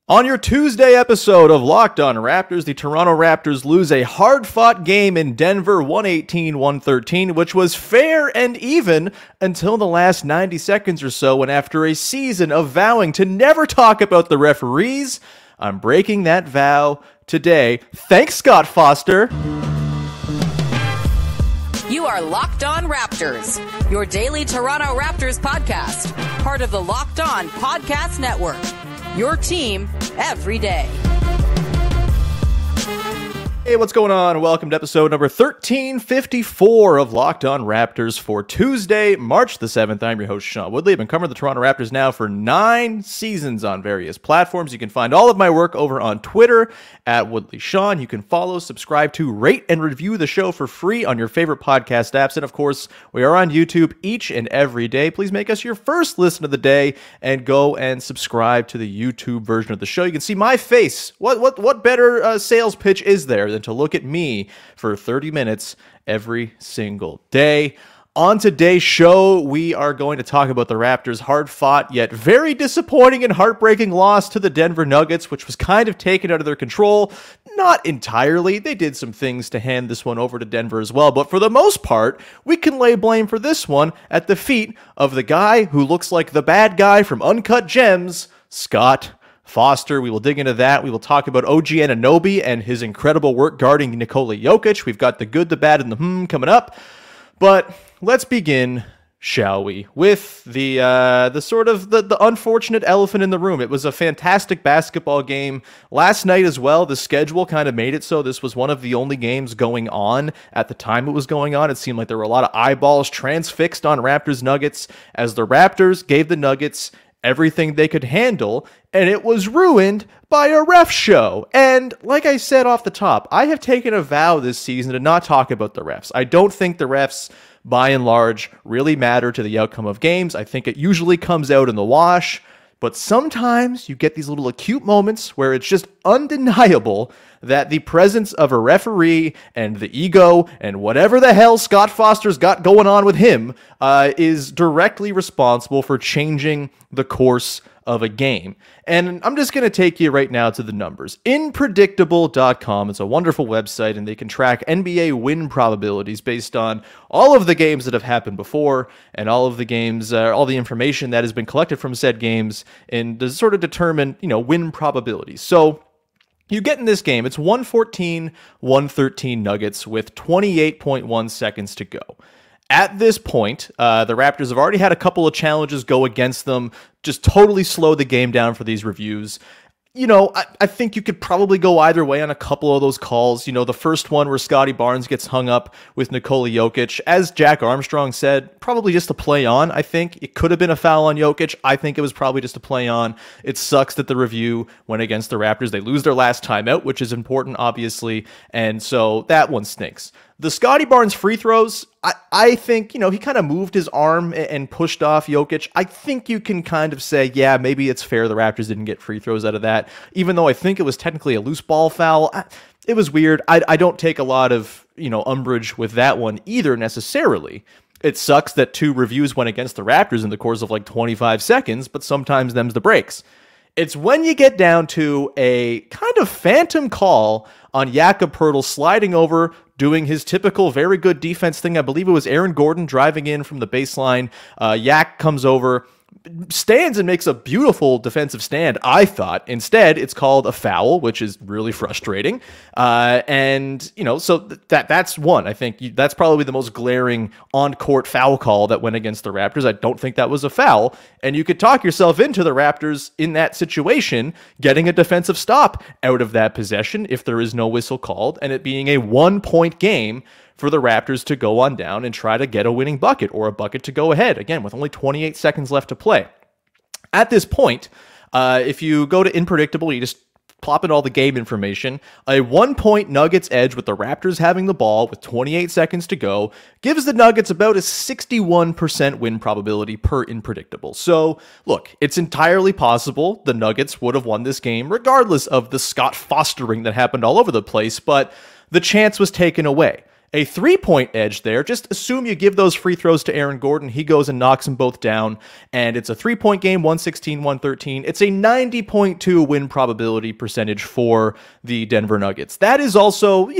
On your Tuesday episode of Locked On Raptors, the Toronto Raptors lose a hard-fought game in Denver 118-113, which was fair and even until the last 90 seconds or so, when after a season of vowing to never talk about the referees, I'm breaking that vow today. Thanks, Scott Foster. You are Locked On Raptors, your daily Toronto Raptors podcast, part of the Locked On Podcast Network. Your team every day. Hey, what's going on? Welcome to episode number 1354 of Locked On Raptors for Tuesday, March the 7th. I'm your host, Sean Woodley. I've been covering the Toronto Raptors now for 9 seasons on various platforms. You can find all of my work over on Twitter at WoodleySean. You can follow, subscribe to, rate, and review the show for free on your favorite podcast apps. And of course, we are on YouTube each and every day. Please make us your first listen of the day and go and subscribe to the YouTube version of the show. You can see my face. What better sales pitch is there than to look at me for 30 minutes every single day? On today's show, we are going to talk about the Raptors' hard-fought yet very disappointing and heartbreaking loss to the Denver Nuggets, which was kind of taken out of their control. Not entirely. They did some things to hand this one over to Denver as well, but for the most part, we can lay blame for this one at the feet of the guy who looks like the bad guy from Uncut Gems, Scott Foster. We will dig into that. We will talk about OG Anunoby and his incredible work guarding Nikola Jokic. We've got the good, the bad, and the coming up. But let's begin, shall we, with the unfortunate elephant in the room. It was a fantastic basketball game last night as well. The schedule kind of made it so this was one of the only games going on at the time it was going on. It seemed like there were a lot of eyeballs transfixed on Raptors Nuggets as the Raptors gave the Nuggets everything they could handle, and it was ruined by a ref show. And like I said off the top, I have taken a vow this season to not talk about the refs. I don't think the refs, by and large, really matter to the outcome of games. I think it usually comes out in the wash, but sometimes you get these little acute moments where it's just undeniable that the presence of a referee and the ego and whatever the hell Scott Foster's got going on with him is directly responsible for changing the course of a game. And I'm just going to take you right now to the numbers. Inpredictable.com is a wonderful website, and they can track NBA win probabilities based on all of the games that have happened before and all of the games, all the information that has been collected from said games, and to sort of determine, win probabilities. So you get in this game, it's 114-113 Nuggets with 28.1 seconds to go. At this point, the Raptors have already had a couple of challenges go against them, just totally slow the game down for these reviews. I think you could probably go either way on a couple of those calls. The first one where Scottie Barnes gets hung up with Nikola Jokic, as Jack Armstrong said, probably just a play on. I think it could have been a foul on Jokic. I think it was probably just a play on. It sucks that the review went against the Raptors. They lose their last timeout, which is important, obviously, and so that one stinks. The Scottie Barnes free throws, I think, he kind of moved his arm and pushed off Jokic. I think you can kind of say, yeah, maybe it's fair the Raptors didn't get free throws out of that, even though I think it was technically a loose ball foul. It was weird. I don't take a lot of, umbrage with that one either necessarily. It sucks that 2 reviews went against the Raptors in the course of like 25 seconds, but sometimes them's the breaks. It's when you get down to a kind of phantom call on Jakob Poeltl sliding over, doing his typical very good defense thing. I believe it was Aaron Gordon driving in from the baseline. Yak comes over, stands and makes a beautiful defensive stand, I thought. Instead, it's called a foul, which is really frustrating. So that's one. I think that's probably the most glaring on-court foul call that went against the Raptors. I don't think that was a foul. And you could talk yourself into the Raptors in that situation getting a defensive stop out of that possession if there is no whistle called, and it being a 1-point game for the Raptors to go on down and try to get a winning bucket or a bucket to go ahead, again, with only 28 seconds left to play. At this point, if you go to Inpredictable, you just plop in all the game information. A 1-point Nuggets edge with the Raptors having the ball with 28 seconds to go gives the Nuggets about a 61% win probability per Inpredictable. So, look, it's entirely possible the Nuggets would have won this game regardless of the Scott Fostering that happened all over the place, but the chance was taken away. a 3-point edge there. Just assume you give those free throws to Aaron Gordon. He goes and knocks them both down, and it's a 3-point game, 116-113. It's a 90.2 win probability percentage for the Denver Nuggets. That is also,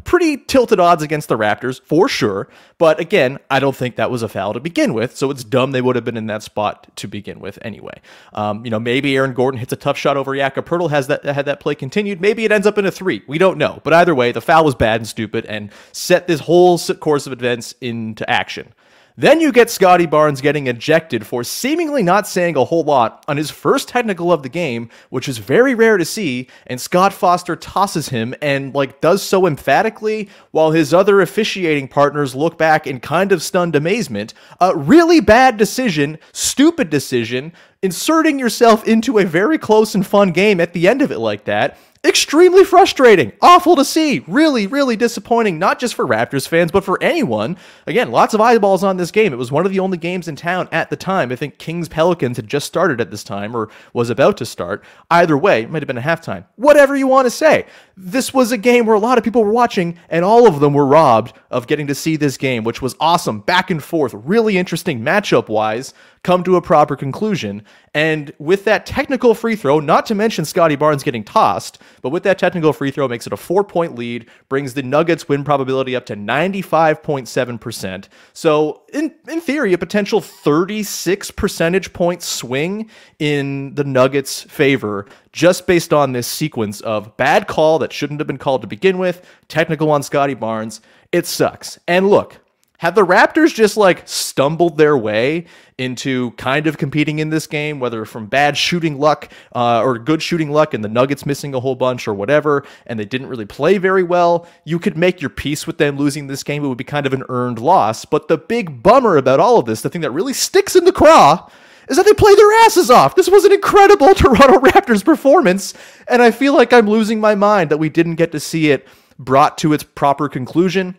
pretty tilted odds against the Raptors, for sure. But again, I don't think that was a foul to begin with, so it's dumb they would have been in that spot to begin with anyway. Maybe Aaron Gordon hits a tough shot over Jakob Poeltl, had that play continued. Maybe it ends up in a 3. We don't know. But either way, the foul was bad and stupid and set this whole course of events into action. Then you get Scottie Barnes getting ejected for seemingly not saying a whole lot on his first technical of the game, which is very rare to see, and Scott Foster tosses him and does so emphatically while his other officiating partners look back in kind of stunned amazement. A really bad decision, stupid decision, inserting yourself into a very close and fun game at the end of it like that. Extremely frustrating, awful to see, really, really disappointing, not just for Raptors fans, but for anyone. Again, lots of eyeballs on this game. It was one of the only games in town at the time. I think Kings-Pelicans had just started at this time, or was about to start. Either way, it might have been a halftime. Whatever you want to say. This was a game where a lot of people were watching, and all of them were robbed of getting to see this game, which was awesome, back and forth, really interesting matchup-wise, come to a proper conclusion. And with that technical free throw, not to mention Scottie Barnes getting tossed, but with that technical free throw, makes it a 4-point lead, brings the Nuggets win probability up to 95.7%. So in theory, a potential 36 percentage point swing in the Nuggets' favor, just based on this sequence of bad call that shouldn't have been called to begin with, technical on Scottie Barnes. It sucks. And look, had the Raptors just stumbled their way into kind of competing in this game, whether from bad shooting luck or good shooting luck and the Nuggets missing a whole bunch or whatever, and they didn't really play very well, you could make your peace with them losing this game. It would be kind of an earned loss. But the big bummer about all of this, the thing that really sticks in the craw, is that they played their asses off. This was an incredible Toronto Raptors performance, and I feel like I'm losing my mind that we didn't get to see it brought to its proper conclusion.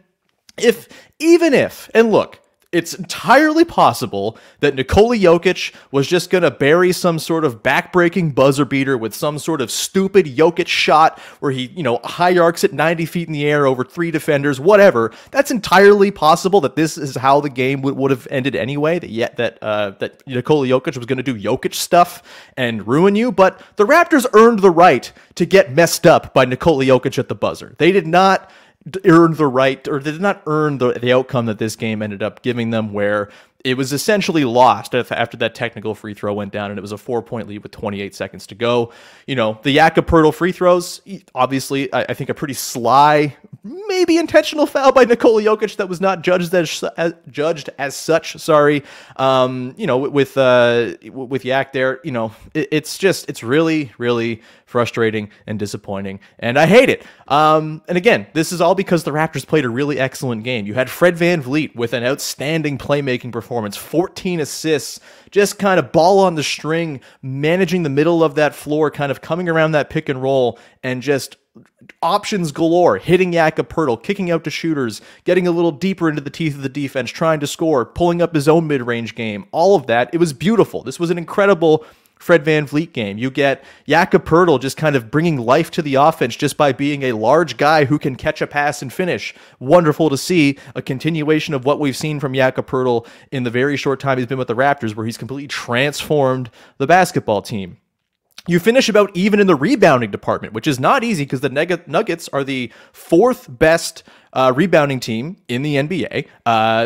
Even if, and look, it's entirely possible that Nikola Jokic was just going to bury some sort of back-breaking buzzer beater with some sort of stupid Jokic shot where he, high arcs it 90 feet in the air over 3 defenders, whatever. That's entirely possible that this is how the game would have ended anyway, that Nikola Jokic was going to do Jokic stuff and ruin you. But the Raptors earned the right to get messed up by Nikola Jokic at the buzzer. They did not earn the right, or they did not earn the outcome that this game ended up giving them, where it was essentially lost after that technical free throw went down, and it was a 4-point lead with 28 seconds to go. The Jakob Poeltl free throws, obviously, I think a pretty sly, maybe intentional foul by Nikola Jokic that was not judged as such. Sorry, with Yak there, it's really, really frustrating and disappointing, and I hate it. And again, this is all because the Raptors played a really excellent game. You had Fred VanVleet with an outstanding playmaking performance, 14 assists, just kind of ball on the string, managing the middle of that floor, kind of coming around that pick and roll, and just options galore, hitting Jakob Poeltl, kicking out to shooters, getting a little deeper into the teeth of the defense, trying to score, pulling up his own mid-range game, all of that. It was beautiful. This was an incredible Fred VanVleet game. You get Jakob Poeltl just kind of bringing life to the offense just by being a large guy who can catch a pass and finish. Wonderful to see a continuation of what we've seen from Jakob Poeltl in the very short time he's been with the Raptors, where he's completely transformed the basketball team. You finish about even in the rebounding department, which is not easy because the Nuggets are the 4th best rebounding team in the NBA.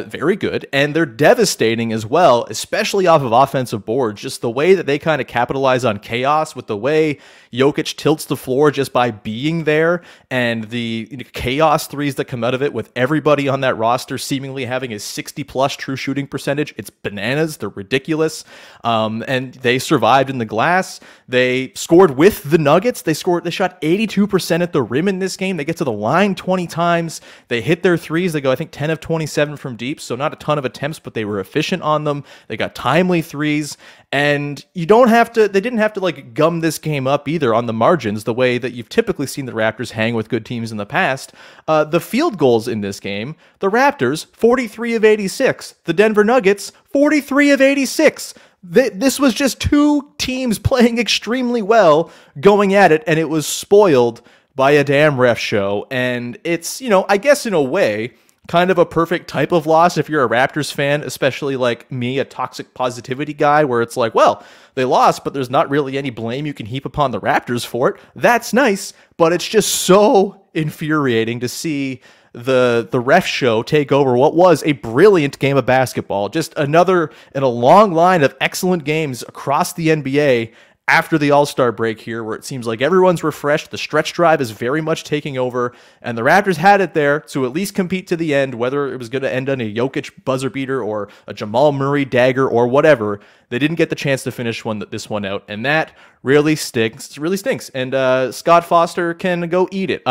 Very good. And they're devastating as well, especially off of offensive boards. Just the way that they kind of capitalize on chaos, with the way Jokic tilts the floor just by being there, and the chaos threes that come out of it, with everybody on that roster seemingly having a 60+ true shooting percentage. It's bananas. They're ridiculous. And they survived in the glass. They scored with the Nuggets. They shot 82% at the rim in this game. They get to the line 20 times. They hit their threes. They go, I think, 10 of 27 from deep, so not a ton of attempts, but they were efficient on them. They got timely threes, and they didn't have to gum this game up either on the margins, the way that you've typically seen the Raptors hang with good teams in the past. The field goals in this game, the Raptors, 43 of 86. The Denver Nuggets, 43 of 86. This was just two teams playing extremely well, going at it, and it was spoiled by a damn ref show. And it's, I guess in a way, kind of a perfect type of loss if you're a Raptors fan, especially like me, a toxic positivity guy, where it's like, well, they lost, but there's not really any blame you can heap upon the Raptors for it. That's nice, but it's just so infuriating to see the ref show take over what was a brilliant game of basketball. Just another in a long line of excellent games across the NBA after the All-Star break here, where it seems like everyone's refreshed, the stretch drive is very much taking over, and the Raptors had it there to at least compete to the end, whether it was going to end on a Jokic buzzer beater or a Jamal Murray dagger or whatever. They didn't get the chance to finish this one out, and that really stinks. It really stinks. And Scott Foster can go eat it.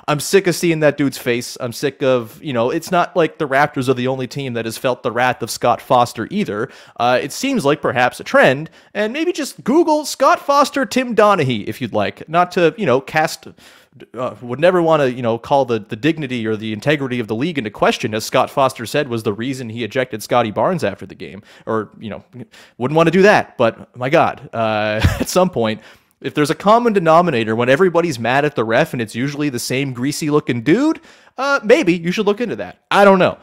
I'm sick of seeing that dude's face. I'm sick of, it's not like the Raptors are the only team that has felt the wrath of Scott Foster either. It seems like perhaps a trend, and maybe just Google Scott Foster, Tim Donaghy, if you'd like. Not to, cast... would never want to, call the dignity or the integrity of the league into question, as Scott Foster said was the reason he ejected Scottie Barnes after the game. Or, wouldn't want to do that. But, my God, at some point, if there's a common denominator when everybody's mad at the ref and it's usually the same greasy-looking dude, maybe you should look into that. I don't know.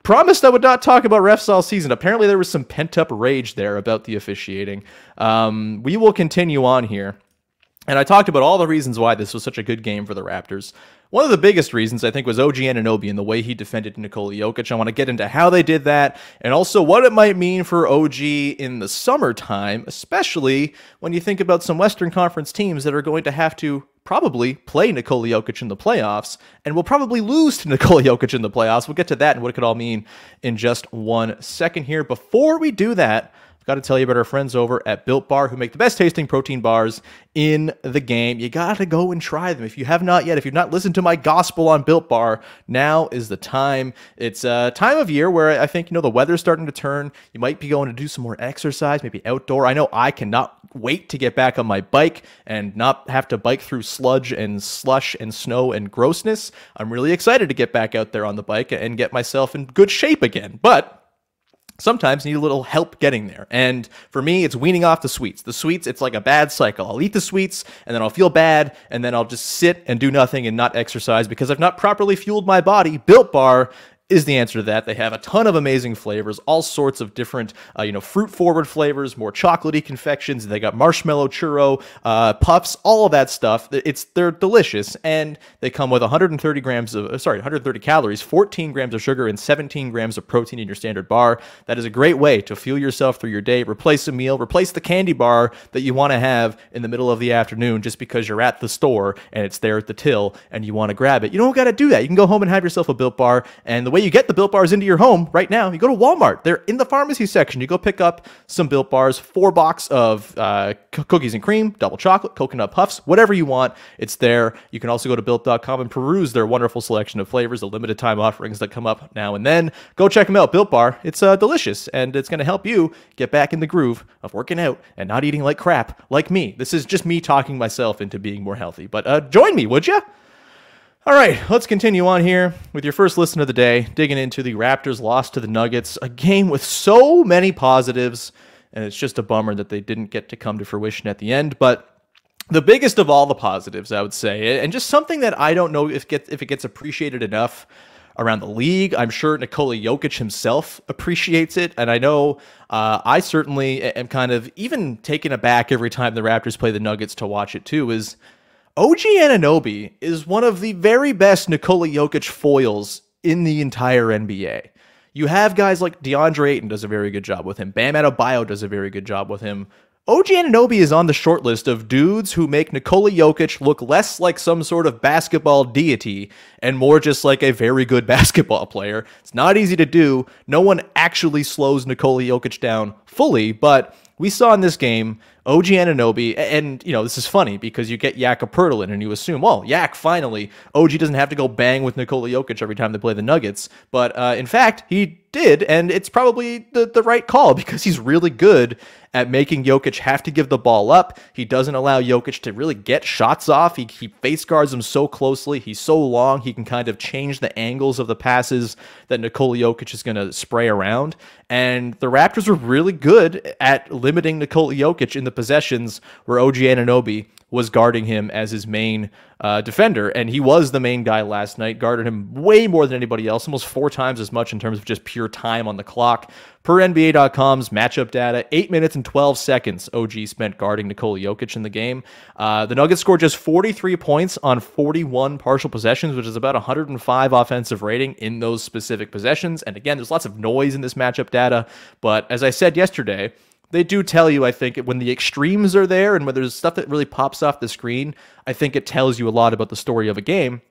Promised I would not talk about refs all season. Apparently there was some pent-up rage there about the officiating. We will continue on here. And I talked about all the reasons why this was such a good game for the Raptors. One of the biggest reasons, I think, was OG Anunoby and the way he defended Nikola Jokic. I want to get into how they did that and also what it might mean for OG in the summertime, especially when you think about some Western Conference teams that are going to have to probably play Nikola Jokic in the playoffs and will probably lose to Nikola Jokic in the playoffs. We'll get to that and what it could all mean in just 1 second here. Before we do that, got to tell you about our friends over at Built Bar, who make the best tasting protein bars in the game. You got to go and try them. If you have not yet, if you've not listened to my gospel on Built Bar, now is the time. It's a time of year where I think, the weather's starting to turn. You might be going to do some more exercise, maybe outdoor. I know I cannot wait to get back on my bike and not have to bike through sludge and slush and snow and grossness. I'm really excited to get back out there on the bike and get myself in good shape again. But sometimes you need a little help getting there. And for me, it's weaning off the sweets. The sweets, it's like a bad cycle. I'll eat the sweets, and then I'll feel bad, and then I'll just sit and do nothing and not exercise because I've not properly fueled my body. Built Bar is the answer to that. They have a ton of amazing flavors, all sorts of different, fruit-forward flavors, more chocolatey confections. They got marshmallow churro, puffs, all of that stuff. They're delicious, and they come with 130 calories, 14 grams of sugar, and 17 grams of protein in your standard bar. That is a great way to fuel yourself through your day. Replace a meal, replace the candy bar that you want to have in the middle of the afternoon just because you're at the store and it's there at the till and you want to grab it. You don't got to do that. You can go home and have yourself a Built Bar, and the way you get the Built Bars into your home right now, you go to Walmart. They're in the pharmacy section. You go pick up some Built Bars, 4 box of cookies and cream, double chocolate, coconut puffs, whatever you want. It's there. You can also go to Built.com and peruse their wonderful selection of flavors, the limited time offerings that come up now and then. Go check them out. Built Bar. It's delicious, and it's going to help you get back in the groove of working out and not eating like crap like me. This is just me talking myself into being more healthy. But join me, would you? All right, let's continue on here with your first listen of the day, digging into the Raptors' loss to the Nuggets, a game with so many positives, and it's just a bummer that they didn't get to come to fruition at the end. But the biggest of all the positives, I would say, and just something that I don't know if it gets appreciated enough around the league. I'm sure Nikola Jokic himself appreciates it, and I know I certainly am kind of even taken aback every time the Raptors play the Nuggets to watch it too, is OG Anunoby is one of the very best Nikola Jokic foils in the entire NBA. You have guys like DeAndre Ayton does a very good job with him. Bam Adebayo does a very good job with him. OG Anunoby is on the short list of dudes who make Nikola Jokic look less like some sort of basketball deity and more just like a very good basketball player. It's not easy to do. No one actually slows Nikola Jokic down fully, but we saw in this game OG Anunoby, and this is funny because you get Jakob Poeltl in and you assume, well, finally, OG doesn't have to go bang with Nikola Jokic every time they play the Nuggets. But in fact, he did, and it's probably the right call because he's really good at making Jokic have to give the ball up. He doesn't allow Jokic to really get shots off. He face guards him so closely. He's so long. He can kind of change the angles of the passes that Nikola Jokic is going to spray around. And the Raptors were really good at limiting Nikola Jokic in the possessions where OG Anunoby was guarding him as his main defender, and he was the main guy last night, guarded him way more than anybody else, almost 4 times as much in terms of just pure time on the clock. Per NBA.com's matchup data, 8 minutes and 12 seconds OG spent guarding Nikola Jokic in the game. The Nuggets scored just 43 points on 41 partial possessions, which is about 105 offensive rating in those specific possessions. And again, there's lots of noise in this matchup data, but as I said yesterday, they do tell you, I think, when the extremes are there and when there's stuff that really pops off the screen, I think it tells you a lot about the story of a game.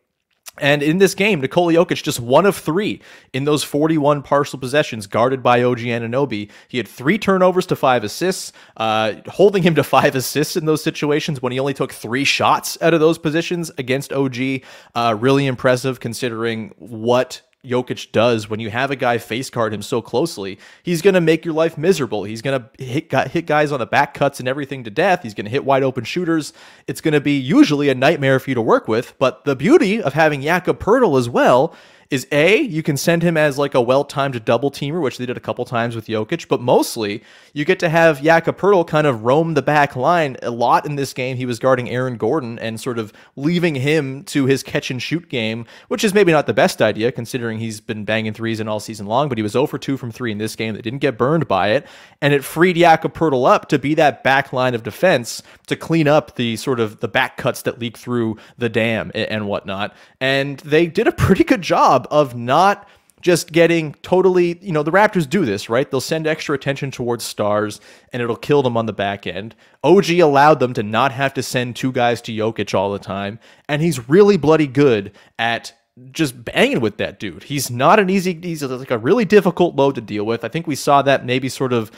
And in this game, Nikola Jokic just 1 of 3 in those 41 partial possessions guarded by OG Anunoby. He had 3 turnovers to 5 assists, holding him to 5 assists in those situations when he only took 3 shots out of those positions against OG. Really impressive considering what Jokic does when you have a guy face guard him so closely. He's going to make your life miserable. He's going to hit guys on the back cuts and everything to death. He's going to hit wide open shooters. It's going to be usually a nightmare for you to work with. But the beauty of having Jakob Poeltl as well is you can send him as like a well-timed double teamer, which they did a couple times with Jokic, but mostly you get to have Jakob Poeltl kind of roam the back line a lot in this game. He was guarding Aaron Gordon and sort of leaving him to his catch and shoot game, which is maybe not the best idea considering he's been banging threes in all season long, but he was 0 for 2 from 3 in this game. They didn't get burned by it, and it freed Jakob Poeltl up to be that back line of defense to clean up the sort of the back cuts that leak through the dam and whatnot. And they did a pretty good job of not just getting totally, the Raptors do this, right? They'll send extra attention towards stars and it'll kill them on the back end. OG allowed them to not have to send 2 guys to Jokic all the time, and he's really bloody good at just banging with that dude. He's not he's like a really difficult load to deal with. I think we saw that maybe sort of,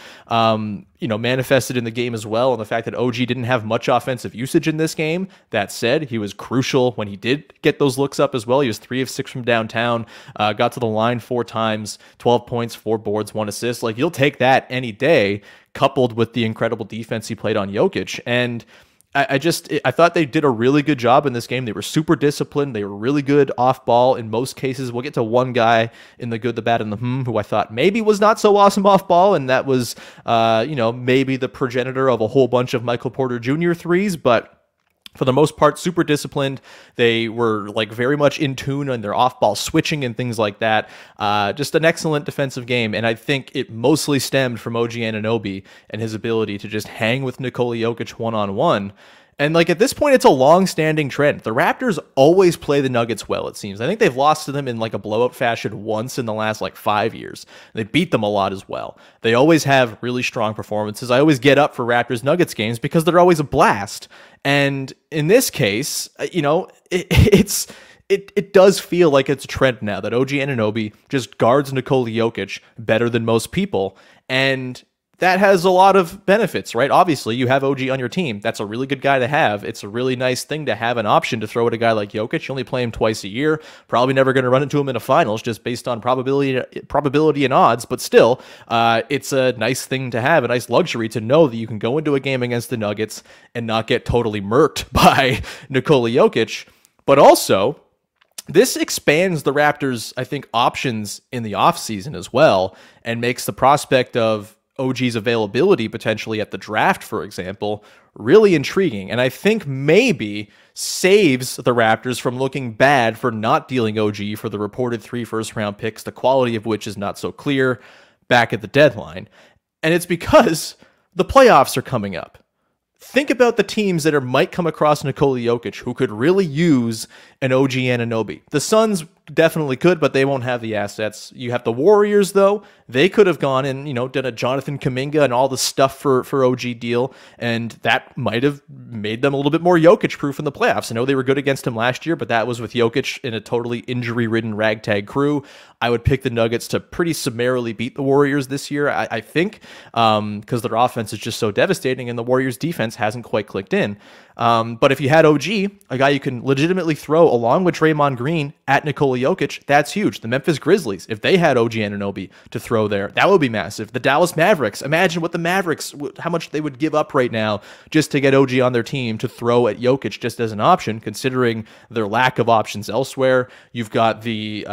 manifested in the game as well, and the fact that OG didn't have much offensive usage in this game. That said, he was crucial when he did get those looks up as well. He was 3 of 6 from downtown, got to the line 4 times, 12 points, 4 boards, 1 assist. Like, you'll take that any day, coupled with the incredible defense he played on Jokic. And I thought they did a really good job in this game. They were super disciplined. They were really good off ball in most cases. We'll get to one guy in the good, the bad, and the who I thought maybe was not so awesome off ball, and that was, maybe the progenitor of a whole bunch of Michael Porter Jr. threes, but for the most part, super disciplined. They were like very much in tune on their off-ball switching and things like that. Just an excellent defensive game, and I think it mostly stemmed from OG Anunoby and his ability to just hang with Nikola Jokic one-on-one. And like at this point, it's a long-standing trend. The Raptors always play the Nuggets well, it seems. I think they've lost to them in like a blowout fashion once in the last like 5 years. They beat them a lot as well. They always have really strong performances. I always get up for Raptors-Nuggets games because they're always a blast. And in this case, it does feel like it's a trend now that OG Anunoby just guards Nikola Jokic better than most people. And that has a lot of benefits, right? Obviously, you have OG on your team. That's a really good guy to have. It's a really nice thing to have an option to throw at a guy like Jokic. You only play him twice a year. Probably never going to run into him in a finals just based on probability and odds. But still, it's a nice thing to have, a nice luxury to know that you can go into a game against the Nuggets and not get totally murked by Nikola Jokic. But also, this expands the Raptors', I think, options in the offseason as well, and makes the prospect of OG's availability potentially at the draft, for example, really intriguing. And I think maybe saves the Raptors from looking bad for not dealing OG for the reported 3 first-round picks, the quality of which is not so clear back at the deadline. And it's because the playoffs are coming up. Think about the teams that might come across Nikola Jokic who could really use an OG Anunoby. The Suns definitely could, but they won't have the assets. You have the Warriors, though. They could have gone and, done a Jonathan Kuminga and all the stuff for OG deal, and that might have made them a little bit more Jokic-proof in the playoffs. I know they were good against him last year, but that was with Jokic in a totally injury-ridden ragtag crew. I would pick the Nuggets to pretty summarily beat the Warriors this year, I think, because their offense is just so devastating, and the Warriors' defense defense hasn't quite clicked in. But if you had OG, a guy you can legitimately throw along with Draymond Green at Nikola Jokic, that's huge. The Memphis Grizzlies, if they had OG Anunoby to throw there, that would be massive. The Dallas Mavericks, imagine what the Mavericks, how much they would give up right now just to get OG on their team to throw at Jokic just as an option, considering their lack of options elsewhere. You've got the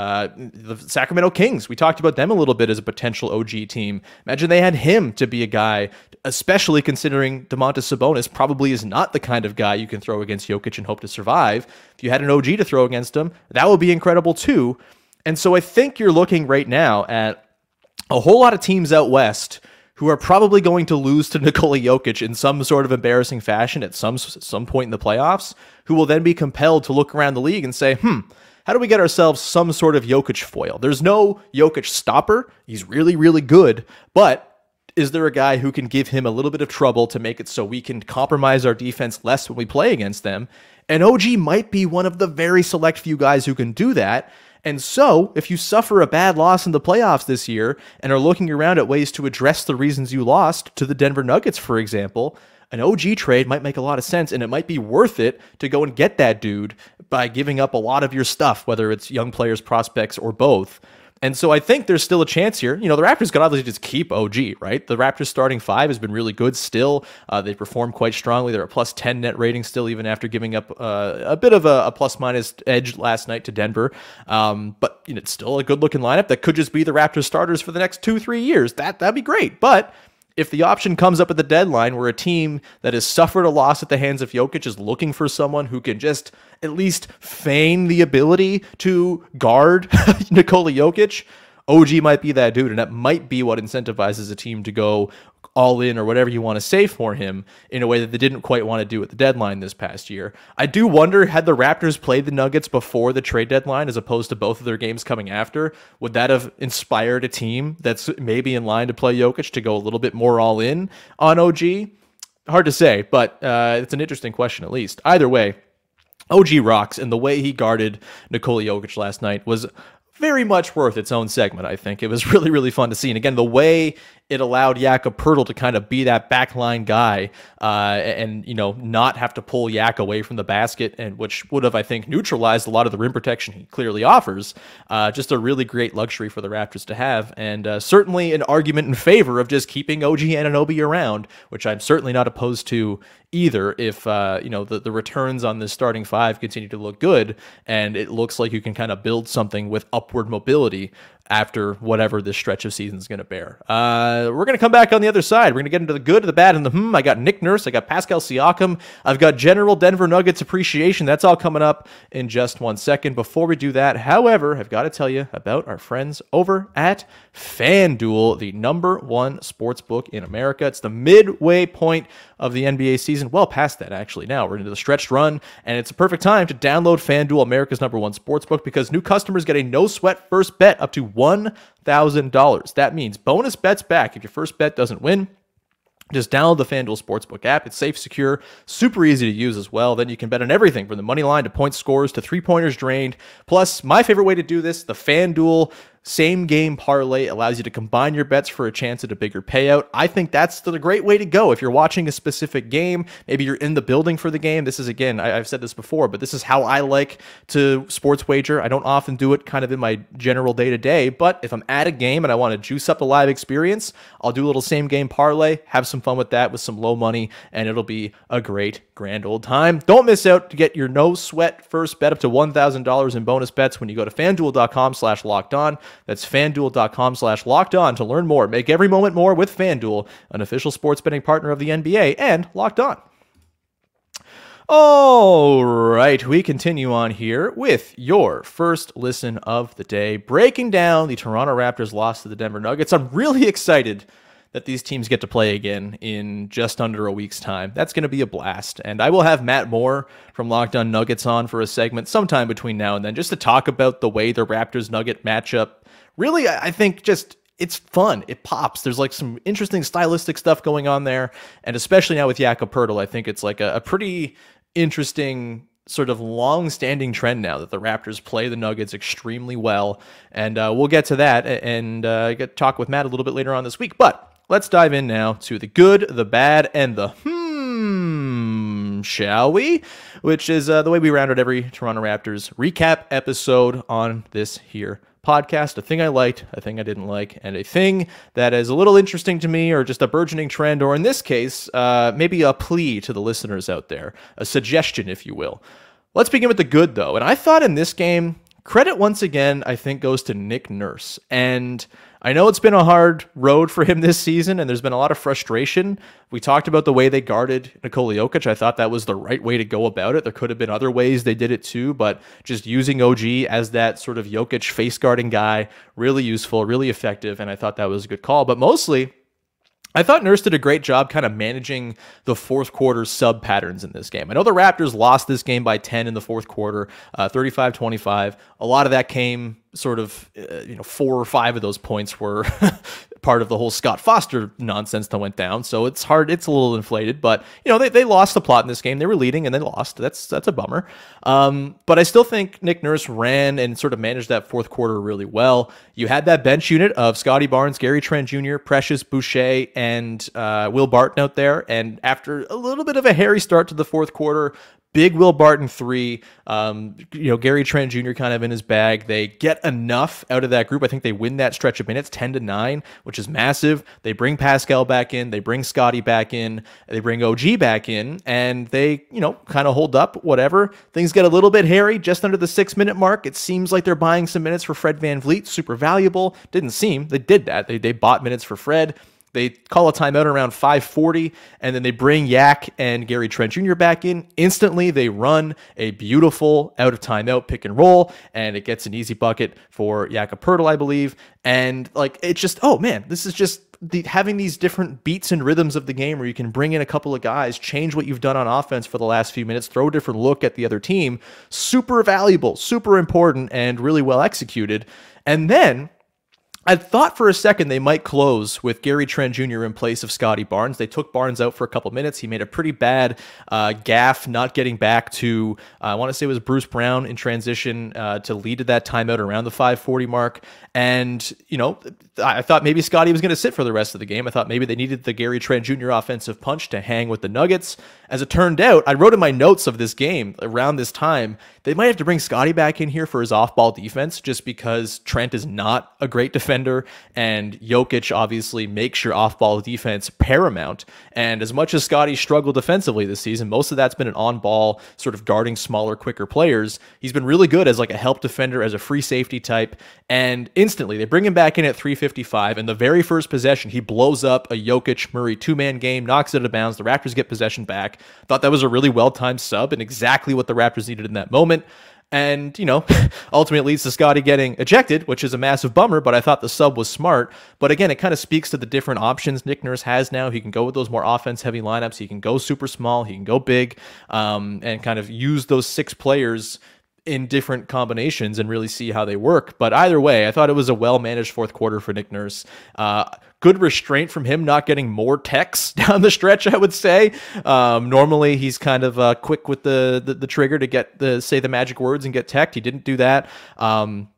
Sacramento Kings. We talked about them a little bit as a potential OG team. Imagine they had him to be a guy, especially considering Domantas Sabonis probably is not the kind of guy you can throw against Jokic and hope to survive. If you had an OG to throw against him, that would be incredible too. And so I think you're looking right now at a whole lot of teams out west who are probably going to lose to Nikola Jokic in some sort of embarrassing fashion at some point in the playoffs, who will then be compelled to look around the league and say, how do we get ourselves some sort of Jokic foil? There's no Jokic stopper. He's really, really good, but is there a guy who can give him a little bit of trouble to make it so we can compromise our defense less when we play against them? And OG might be one of the very select few guys who can do that. And so, if you suffer a bad loss in the playoffs this year and are looking around at ways to address the reasons you lost to the Denver Nuggets, for example, an OG trade might make a lot of sense, and it might be worth it to go and get that dude by giving up a lot of your stuff, whether it's young players, prospects, or both. And so I think there's still a chance here. You know, the Raptors could obviously just keep OG, right? The Raptors starting five has been really good still. They perform quite strongly. They're a plus 10 net rating still, even after giving up a bit of a plus-minus edge last night to Denver. But you know, it's still a good-looking lineup that could just be the Raptors starters for the next 2-3 years. That'd be great. But if the option comes up at the deadline where a team that has suffered a loss at the hands of Jokic is looking for someone who can just at least feign the ability to guard Nikola Jokic, OG might be that dude, and that might be what incentivizes a team to go all in or whatever you want to say for him in a way that they didn't quite want to do at the deadline this past year. I do wonder, had the Raptors played the Nuggets before the trade deadline as opposed to both of their games coming after, would that have inspired a team that's maybe in line to play Jokic to go a little bit more all in on OG? Hard to say, but it's an interesting question at least. Either way, OG rocks, and the way he guarded Nikola Jokic last night was very much worth its own segment, I think. It was really, really fun to see. And again, the way it allowed Jakob Poeltl to kind of be that backline guy and, you know, not have to pull Yak away from the basket, and which would have, I think, neutralized a lot of the rim protection he clearly offers. Just a really great luxury for the Raptors to have, and certainly an argument in favor of just keeping OG Anunoby around, which I'm certainly not opposed to either if, you know, the returns on this starting five continue to look good, and it looks like you can kind of build something with upward mobility after whatever this stretch of season is going to bear. We're going to come back on the other side. We're going to get into the good, the bad, and the I got Nick Nurse. I got Pascal Siakam. I've got general Denver Nuggets appreciation. That's all coming up in just 1 second. Before we do that, however, I've got to tell you about our friends over at FanDuel, the #1 sports book in America. It's the midway point of the NBA season. Well past that, actually. Now we're into the stretched run, and it's a perfect time to download FanDuel, America's #1 sports book, because new customers get a no-sweat first bet up to $1,000. That means bonus bets back if your first bet doesn't win. Just download the FanDuel Sportsbook app. It's safe, secure, super easy to use as well. Then you can bet on everything from the money line to point scores to three-pointers drained. Plus, my favorite way to do this, the FanDuel same game parlay allows you to combine your bets for a chance at a bigger payout. I think that's the great way to go. If you're watching a specific game, maybe you're in the building for the game. This is, again, I've said this before, but this is how I like to sports wager. I don't often do it kind of in my general day-to-day, but if I'm at a game and I want to juice up the live experience, I'll do a little same game parlay, have some fun with that with some low money, and it'll be a great, grand old time. Don't miss out to get your no-sweat first bet up to $1,000 in bonus bets when you go to FanDuel.com/lockedon. That's FanDuel.com/lockedon to learn more. Make every moment more with FanDuel, an official sports betting partner of the NBA and Locked On. All right, we continue on here with your first listen of the day, breaking down the Toronto Raptors loss to the Denver Nuggets. I'm really excited that these teams get to play again in just under a week's time. That's going to be a blast. And I will have Matt Moore from Locked On Nuggets on for a segment sometime between now and then, just to talk about the way the Raptors-Nugget matchup. Really, I think just it's fun. It pops. There's like some interesting stylistic stuff going on there. And especially now with Jakob Poeltl, I think it's like a pretty interesting sort of long-standing trend now that the Raptors play the Nuggets extremely well. And we'll get to that and get to talk with Matt a little bit later on this week. But let's dive in now to the good, the bad, and the shall we? Which is the way we round out every Toronto Raptors recap episode on this here podcast. A thing I liked, a thing I didn't like, and a thing that is a little interesting to me, or just a burgeoning trend, or in this case, maybe a plea to the listeners out there, a suggestion, if you will. Let's begin with the good, though. And I thought in this game, credit once again, I think, goes to Nick Nurse. And I know it's been a hard road for him this season, and there's been a lot of frustration. We talked about the way they guarded Nikola Jokic. I thought that was the right way to go about it. There could have been other ways they did it too, but just using OG as that sort of Jokic face guarding guy, really useful, really effective, and I thought that was a good call. But mostly, I thought Nurse did a great job kind of managing the fourth quarter sub patterns in this game. I know the Raptors lost this game by 10 in the fourth quarter, 35-25. A lot of that came sort of, 4 or 5 of those points were part of the whole Scott Foster nonsense that went down. So it's hard. It's a little inflated, but they lost the plot in this game. They were leading and they lost. That's a bummer. But I still think Nick Nurse ran and sort of managed that fourth quarter really well. You had that bench unit of Scottie Barnes, Gary Trent Jr., Precious Boucher, and Will Barton out there. And after a little bit of a hairy start to the fourth quarter, big Will Barton 3, Gary Trent Jr. kind of in his bag. They get enough out of that group. I think they win that stretch of minutes 10-9, which is massive. They bring Pascal back in. They bring Scottie back in. They bring OG back in, and they, kind of hold up, whatever. Things get a little bit hairy just under the 6-minute mark. It seems like they're buying some minutes for Fred VanVleet. Super valuable. Didn't seem. They did that. They bought minutes for Fred. They call a timeout around 5:40, and then they bring Yak and Gary Trent Jr. back in. Instantly, they run a beautiful out of timeout pick and roll, and it gets an easy bucket for Jakob Poeltl, I believe. And it's just, oh man, this is just having these different beats and rhythms of the game where you can bring in a couple of guys, change what you've done on offense for the last few minutes, throw a different look at the other team. Super valuable, super important, and really well executed. And then I thought for a second they might close with Gary Trent Jr. in place of Scottie Barnes. They took Barnes out for a couple minutes. He made a pretty bad gaffe, not getting back to, I want to say it was Bruce Brown in transition to lead to that timeout around the 5:40 mark. And, I thought maybe Scottie was going to sit for the rest of the game. I thought maybe they needed the Gary Trent Jr. offensive punch to hang with the Nuggets. As it turned out, I wrote in my notes of this game around this time, they might have to bring Scottie back in here for his off-ball defense just because Trent is not a great defender, and Jokic obviously makes your off-ball defense paramount. And as much as Scottie struggled defensively this season, most of that's been an on-ball sort of guarding smaller, quicker players. He's been really good as a help defender, as a free safety type, and instantly they bring him back in at 3:55, and the very first possession, he blows up a Jokic-Murray two-man game, knocks it out of bounds. The Raptors get possession back. Thought that was a really well-timed sub and exactly what the Raptors needed in that moment. And, ultimately leads to Scottie getting ejected, which is a massive bummer, but I thought the sub was smart. But again, it kind of speaks to the different options Nick Nurse has now. He can go with those more offense-heavy lineups. He can go super small. He can go big, and kind of use those 6 players in different combinations and really see how they work. But either way, I thought it was a well-managed fourth quarter for Nick Nurse. Good restraint from him not getting more techs down the stretch, I would say. Normally, he's kind of quick with the trigger to get say the magic words and get teched. He didn't do that.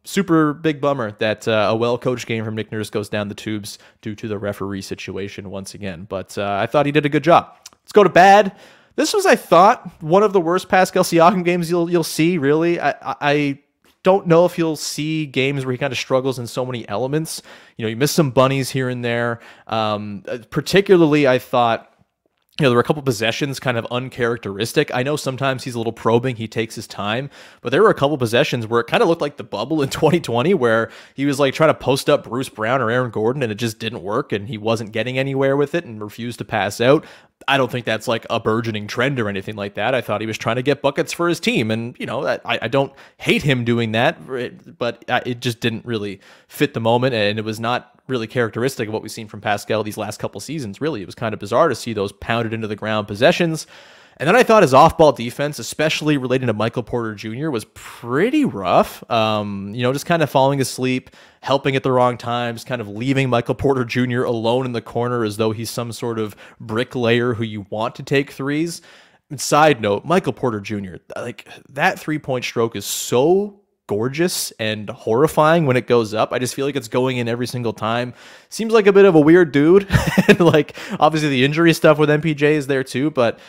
Super big bummer that a well-coached game from Nick Nurse goes down the tubes due to the referee situation once again. But I thought he did a good job. Let's go to bad. This was, I thought, one of the worst Pascal Siakam games you'll see, really. I don't know if you'll see games where he kind of struggles in so many elements. You miss some bunnies here and there. Particularly, I thought, there were a couple possessions kind of uncharacteristic. I know sometimes he's a little probing, he takes his time, but there were a couple possessions where it kind of looked like the bubble in 2020 where he was trying to post up Bruce Brown or Aaron Gordon and it just didn't work and he wasn't getting anywhere with it and refused to pass out. I don't think that's a burgeoning trend or anything like that. I thought he was trying to get buckets for his team. And, I don't hate him doing that, but it just didn't really fit the moment. And it was not really characteristic of what we've seen from Pascal these last couple seasons. Really, it was kind of bizarre to see those pounded into the ground possessions. And then I thought his off-ball defense, especially relating to Michael Porter Jr., was pretty rough. Just kind of falling asleep, helping at the wrong times, kind of leaving Michael Porter Jr. alone in the corner as though he's some sort of bricklayer who you want to take threes. And side note, Michael Porter Jr., that three-point stroke is so gorgeous and horrifying when it goes up. I just feel like it's going in every single time. Seems like a bit of a weird dude. And like, obviously the injury stuff with MPJ is there too, but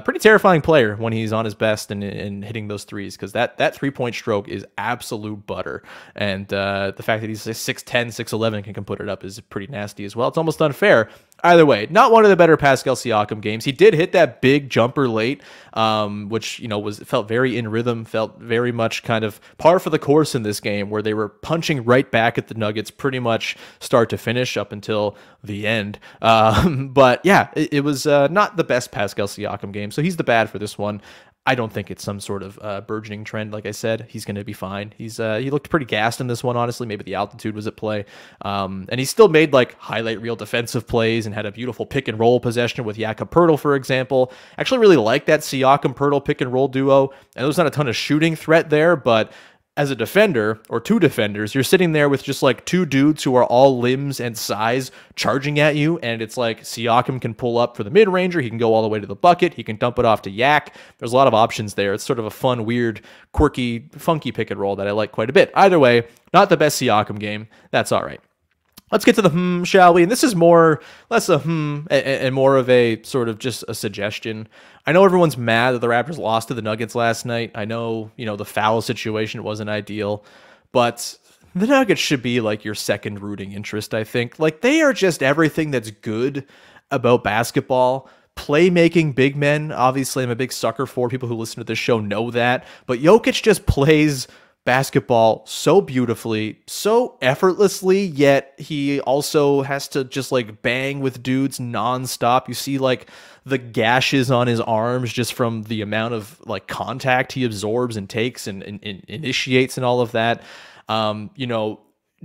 pretty terrifying player when he's on his best and hitting those threes, because that 3-point stroke is absolute butter. And the fact that he's 6'10", 6'11", can put it up is pretty nasty as well. It's almost unfair. Either way, not one of the better Pascal Siakam games. He did hit that big jumper late, which, you know, felt very in rhythm, felt very much kind of par for the course in this game, where they were punching right back at the Nuggets pretty much start to finish up until the end. But yeah, it was not the best Pascal Siakam game, so he's the bad for this one. I don't think it's some sort of burgeoning trend. Like I said, he's going to be fine. He looked pretty gassed in this one, honestly. Maybe the altitude was at play. And he still made like highlight reel defensive plays and had a beautiful pick and roll possession with Jakob Poeltl, for example. Actually really like that Siakam-Poeltl pick and roll duo. And there's not a ton of shooting threat there, but as a defender, or two defenders, you're sitting there with just like two dudes who are all limbs and size charging at you, and it's like Siakam can pull up for the mid-ranger, he can go all the way to the bucket, he can dump it off to Yak. There's a lot of options there. It's sort of a fun, weird, quirky, funky pick and roll that I like quite a bit. Either way, not the best Siakam game. That's all right. Let's get to the shall we? And this is less a and more of a sort of just a suggestion. I know everyone's mad that the Raptors lost to the Nuggets last night. I know, you know, the foul situation wasn't ideal, but the Nuggets should be like your second rooting interest, I think. Like, they are just everything that's good about basketball. Playmaking big men, obviously I'm a big sucker for. People who listen to this show know that. But Jokic just plays basketball so beautifully, so effortlessly, yet he also has to just like bang with dudes nonstop. You see like the gashes on his arms just from the amount of like contact he absorbs and takes and initiates and all of that. You know,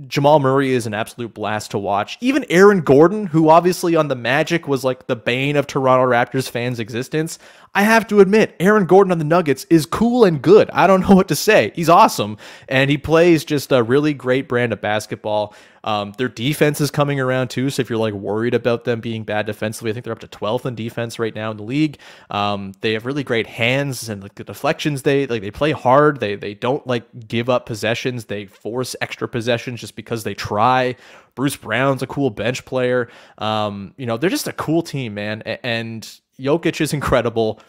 Jamal Murray is an absolute blast to watch. Even Aaron Gordon, who obviously on the Magic was like the bane of Toronto Raptors fans' existence, I have to admit, Aaron Gordon on the Nuggets is cool and good. I don't know what to say. He's awesome, and he plays just a really great brand of basketball. Their defense is coming around too, so if you're like worried about them being bad defensively, I think they're up to 12th in defense right now in the league. They have really great hands, and like the deflections, they play hard. They don't like give up possessions. They force extra possessions just because they try. Bruce Brown's a cool bench player. You know, they're just a cool team, man. And Jokic is incredible.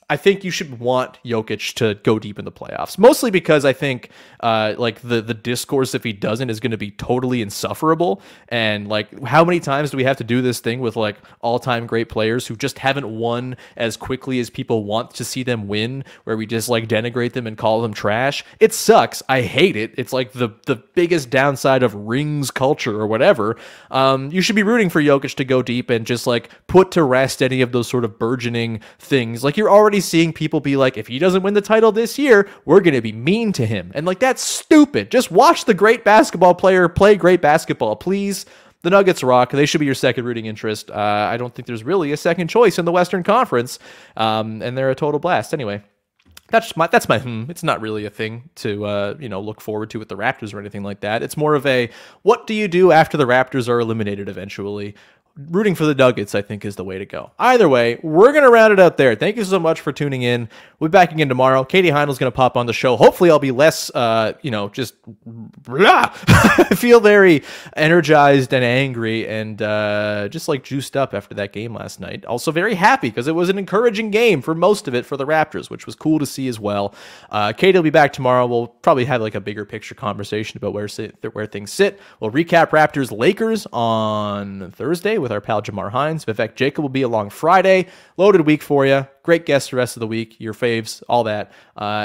I think you should want Jokic to go deep in the playoffs, mostly because I think like the discourse, if he doesn't, is going to be totally insufferable. And like, how many times do we have to do this thing with like all-time great players who just haven't won as quickly as people want to see them win, where we just like denigrate them and call them trash? It sucks. I hate it. It's like the biggest downside of rings culture or whatever. You should be rooting for Jokic to go deep and just like put to rest any of those sort of burgeoning things. Like, you're already seeing people be like, if he doesn't win the title this year, we're going to be mean to him. And like, that's stupid. Just watch the great basketball player play great basketball, please. The Nuggets rock. They should be your second rooting interest. I don't think there's really a second choice in the Western Conference. And they're a total blast. Anyway, that's my It's not really a thing to you know, look forward to with the Raptors or anything like that. It's more of a, what do you do after the Raptors are eliminated eventually? Rooting for the Nuggets, I think, is the way to go. Either way, we're going to round it out there. Thank you so much for tuning in. We'll be back again tomorrow. Katie Heinel's going to pop on the show. Hopefully, I'll be less, you know, just I feel very energized and angry and just like juiced up after that game last night. Also very happy because it was an encouraging game for most of it for the Raptors, which was cool to see as well. Katie will be back tomorrow. We'll probably have like a bigger picture conversation about where things sit. We'll recap Raptors Lakers on Thursday with our pal Jamar Hines. Vivek Jacob will be along Friday. Loaded week for you. Great guests the rest of the week. Your faves, all that.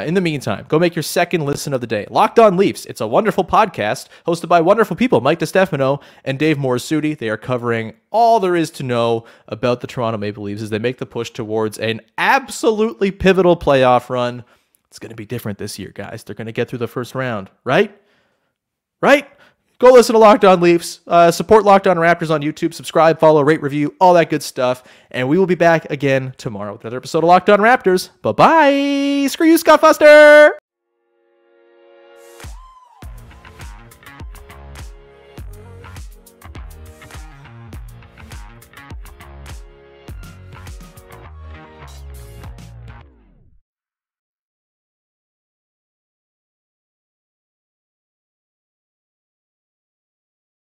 In the meantime, go make your second listen of the day. Locked On Leafs. It's a wonderful podcast hosted by wonderful people, Mike DeStefano and Dave Morisuti. They are covering all there is to know about the Toronto Maple Leafs as they make the push towards an absolutely pivotal playoff run. It's going to be different this year, guys. They're going to get through the first round, right? Right? Go listen to Locked On Leafs. Support Locked On Raptors on YouTube. Subscribe, follow, rate, review, all that good stuff. And we will be back again tomorrow with another episode of Locked On Raptors. Bye-bye. Screw you, Scott Foster.